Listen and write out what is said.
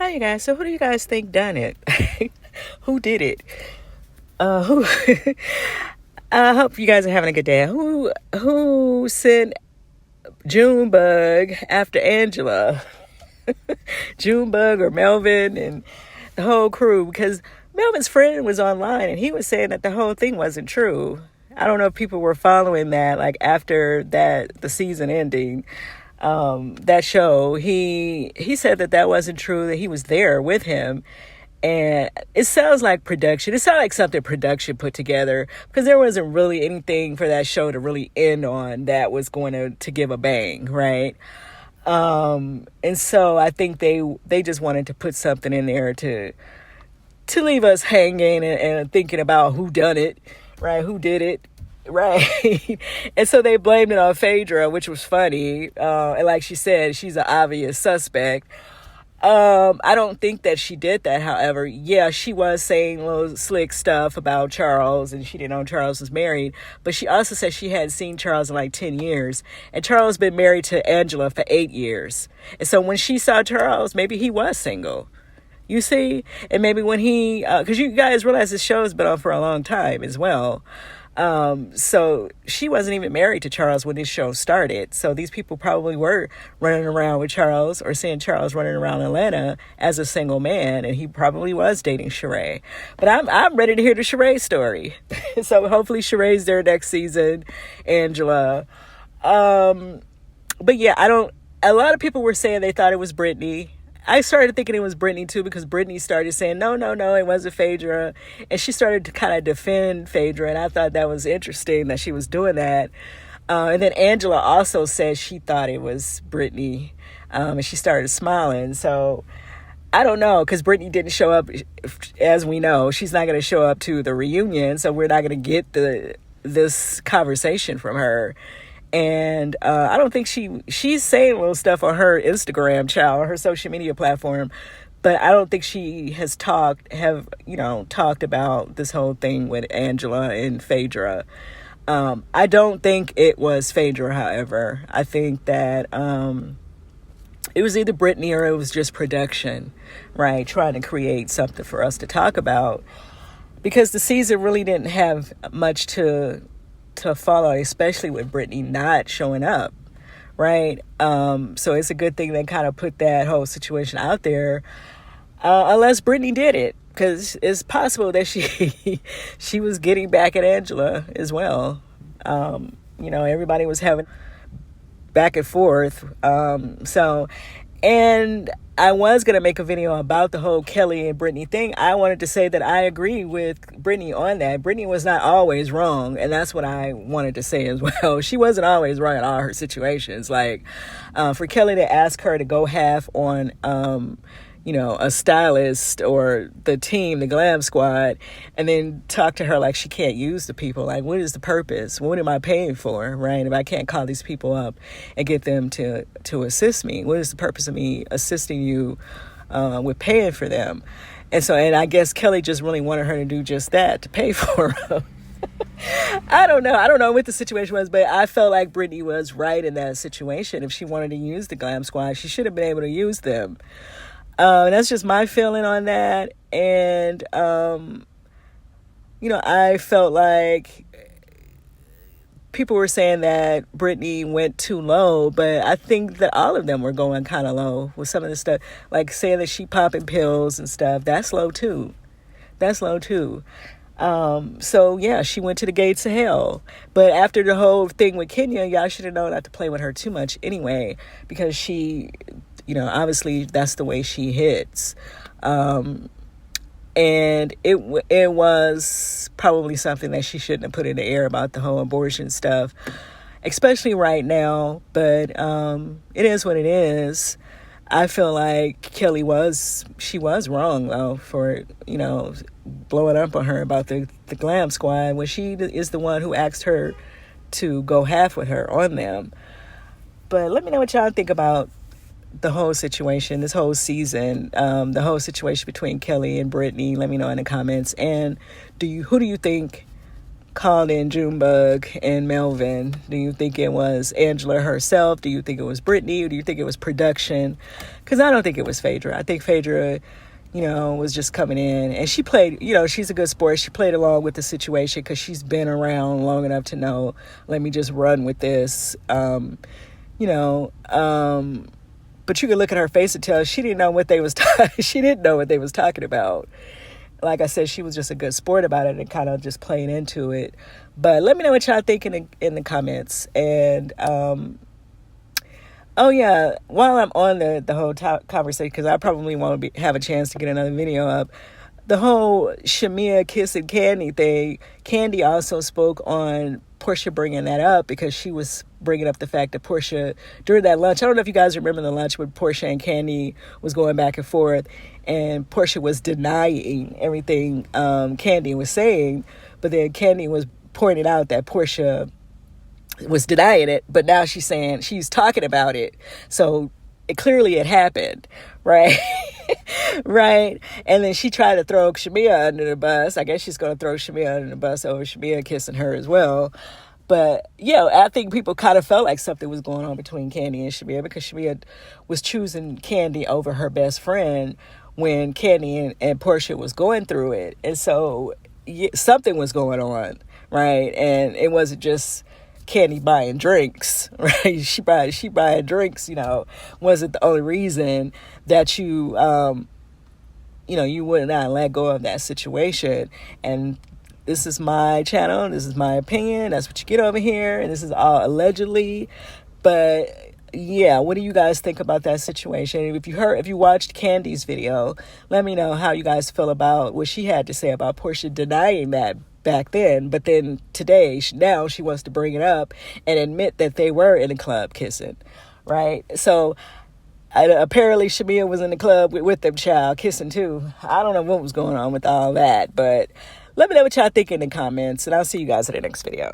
Hi, you guys. So, who do you guys think done it? Who did it? Who? I hope you guys are having a good day. Who sent Junebug after Angela? Junebug or Melvin and the whole crew? Because Melvin's friend was online and he was saying that the whole thing wasn't true. I don't know if people were following that, like after the season ending. That show, he said that wasn't true, that he was there with him. And it sounds like production. It sounded like something production put together, because there wasn't really anything for that show to really end on that was going to give a bang, right? And so I think they just wanted to put something in there to leave us hanging and thinking about who done it, right? Who did it? Right. And so they blamed it on Phaedra, which was funny. And like she said, she's an obvious suspect. I don't think that she did that. However, yeah, she was saying little slick stuff about Charles, and she didn't know Charles was married. But she also said she hadn't seen Charles in like 10 years. And Charles been married to Angela for 8 years. And so when she saw Charles, maybe he was single. You see? And maybe when because you guys realize this show has been on for a long time as well. So she wasn't even married to Charles when this show started. So these people probably were running around with Charles, or seeing Charles running around Atlanta as a single man, and he probably was dating Sheree. But I'm ready to hear the Sheree story. So hopefully Sheree's there next season, Angela. But yeah, a lot of people were saying they thought it was Brittany. I started thinking it was Brittany too, because Brittany started saying, no, it wasn't Phaedra. And she started to kind of defend Phaedra. And I thought that was interesting that she was doing that. And then Angela also said she thought it was Brittany. And she started smiling. So I don't know, because Brittany didn't show up. As we know, she's not going to show up to the reunion. So we're not going to get this conversation from her. And I don't think she's saying little stuff on her Instagram, her social media platform, but I don't think she has talked about this whole thing with Angela and Phaedra. I don't think it was Phaedra, however. I think that it was either Brittany or it was just production, right? Trying to create something for us to talk about, because the season really didn't have much to follow, especially with Brittany not showing up, right? So it's a good thing they kind of put that whole situation out there, unless Brittany did it, because it's possible that she was getting back at Angela as well. Everybody was having back and forth. And I was going to make a video about the whole Kelly and Brittany thing. I wanted to say that I agree with Brittany on that. Brittany was not always wrong, and that's what I wanted to say as well. She wasn't always wrong in all her situations. Like, for Kelly to ask her to go half on, a stylist or the team, the glam squad, and then talk to her like she can't use the people. Like, what is the purpose? What am I paying for, right? If I can't call these people up and get them to assist me, what is the purpose of me assisting you with paying for them? And I guess Kelly just really wanted her to do just that, to pay for them. I don't know what the situation was, but I felt like Brittany was right in that situation. If she wanted to use the glam squad, she should have been able to use them. That's just my feeling on that. And, I felt like people were saying that Brittany went too low, but I think that all of them were going kind of low with some of the stuff, like saying that she popping pills and stuff. That's low too. So yeah, she went to the gates of hell. But after the whole thing with Kenya, y'all should have known not to play with her too much anyway, because she, obviously that's the way she hits. And it was probably something that she shouldn't have put in the air about the whole abortion stuff, especially right now. But it is what it is. I feel like Kelly was wrong though for blowing up on her about the glam squad, when she is the one who asked her to go half with her on them. But let me know what y'all think about the whole situation, this whole season, the whole situation between Kelly and Brittany. Let me know in the comments. And who do you think called in Junebug and Melvin? Do you think it was Angela herself? Do you think it was Brittany? Or do you think it was production? Because I don't think it was Phaedra. I think Phaedra, was just coming in, and she played, she's a good sport. She played along with the situation because she's been around long enough to know, let me just run with this. But you could look at her face and tell she didn't know what they was she didn't know what they was talking about. Like I said, she was just a good sport about it and kind of just playing into it. But let me know what y'all think in the comments. And oh yeah, while I'm on the whole conversation, because I probably won't have a chance to get another video up, the whole Shamia kissing Candy thing, Candy also spoke on Portia bringing that up, because she was bringing up the fact that Portia, during that lunch, I don't know if you guys remember the lunch when Portia and Candy was going back and forth, and Portia was denying everything Candy was saying, but then Candy was pointing out that Portia was denying it, but now she's saying she's talking about it, so it clearly it happened, right? Right. And then she tried to throw Shamia under the bus. I guess she's going to throw Shamia under the bus over Shamia kissing her as well. But I think people kind of felt like something was going on between Candy and Shamia, because Shamia was choosing Candy over her best friend when Candy and Portia was going through it, and so something was going on, right? And it wasn't just Candy buying drinks, right? She buying drinks, wasn't the only reason that you would not let go of that situation. And this is my channel, this is my opinion, that's what you get over here, and this is all allegedly. But what do you guys think about that situation? If you watched Candy's video, let me know how you guys feel about what she had to say about Portia denying that back then, but then today, now she wants to bring it up and admit that they were in a club kissing, right? So apparently Shamia was in the club with them child kissing too. I don't know what was going on with all that, but let me know what y'all think in the comments, and I'll see you guys in the next video.